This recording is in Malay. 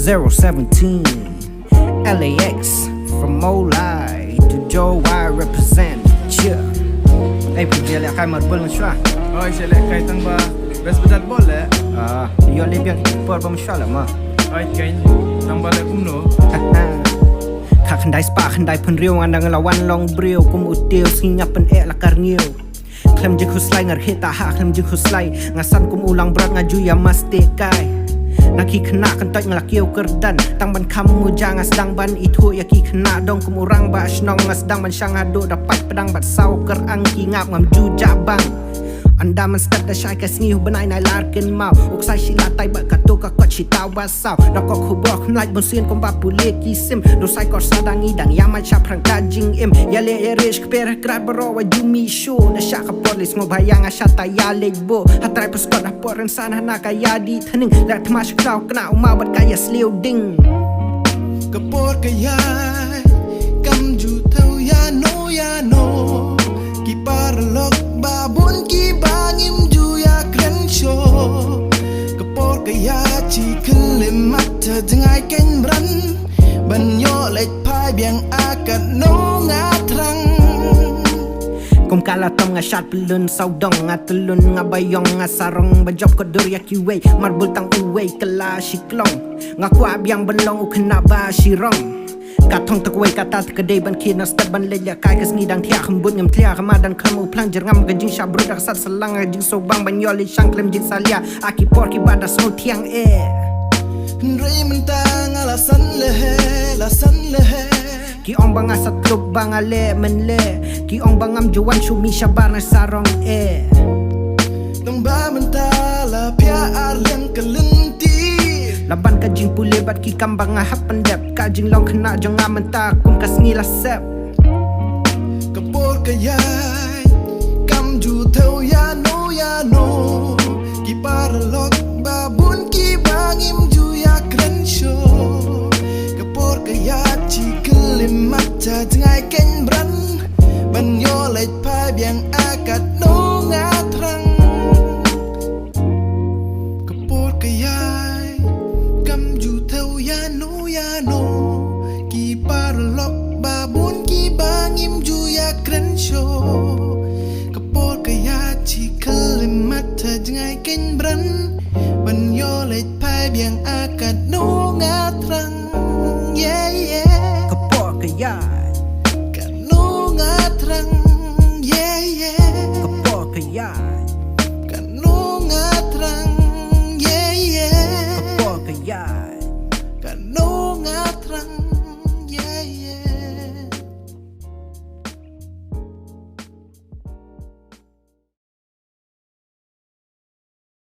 017 LAX from Molai to Joe I represent cheer. Hey, pergi lihat kai marbel mensua. Oh, saya lihat kai tang ba best bedat bola. Dia lebih por mensua lah mah. Oh, kai tang ba le kumno. Kak kendai spa kendai pun riu ngandang lawan long brio kum util singap pen lakar ngiu. Klem je khuslai ngar hita ha klem je khuslai ngasan kum ulang berat ngaju ya masti kai. Naki kena kentot ngelakiau kerdan tang ban kamu jangan sedang ban itu yaki kena dong kum urang ba snong ngasdang ban syang ado dapat pedang bat sau ker angki ngap ngam ju jabang. Anda menstep dah syai kas ngiu benai nai larkin mau uksai sila tai bat kato kakot cita wasau nakok hubok naik bonsin kom bapule kisim no sai kor sadangi dang yama chap rang kajing im yale erish kper krat baro wa jumi show na syaka polis ngobayang asyata yale bo hatrai peskot dah poren sana na kaya di tening la temash krau kena umau bat kaya sliu ding kapor kaya kam ju tau ya no kipar lok babun ki bangim ju ya kren show kapor kaya chi kelim mata dengai ken bran ban yo lek pai biang akat no ngatrang kum kala tom ngasat pelun saudong ngatelun ngabayong ngasarong bajop kodur yakiwe marbul tang uwe kala siklong ngaku abyang belong ukena ba sirong katong takway kata kedai ban kina step ban leja kai kas ngidang tia khambut ngam tia khamadan kamu plan jerngam gajing syabrud sat selang gajing sobang ban yoli sang klem jing salia aki porki bada so tiang Rei mentang alasan lehe ki ong bang asat klub bang ale menle ki ong bangam juan shumi syabar na sarong Nang ba mentala pia arlem kelenti laban kajing pule bat ki kambang ngahap pendep kajing long kena jangan mentah kum kas ngila sep kapor kayai kam ju tau ya no ki parlok babun ki bangim ju ya kren show kapor kayai chi kelim mata dengai ken bran ban yo lek pai biang akat no ngatrang kapor kayai kam ju tau ya no ki parlok babun ki bangim ju ya kren show kapor kaya chi kelim mata dengai ken bran ban yo lek pai biang akat no ngatrang yeah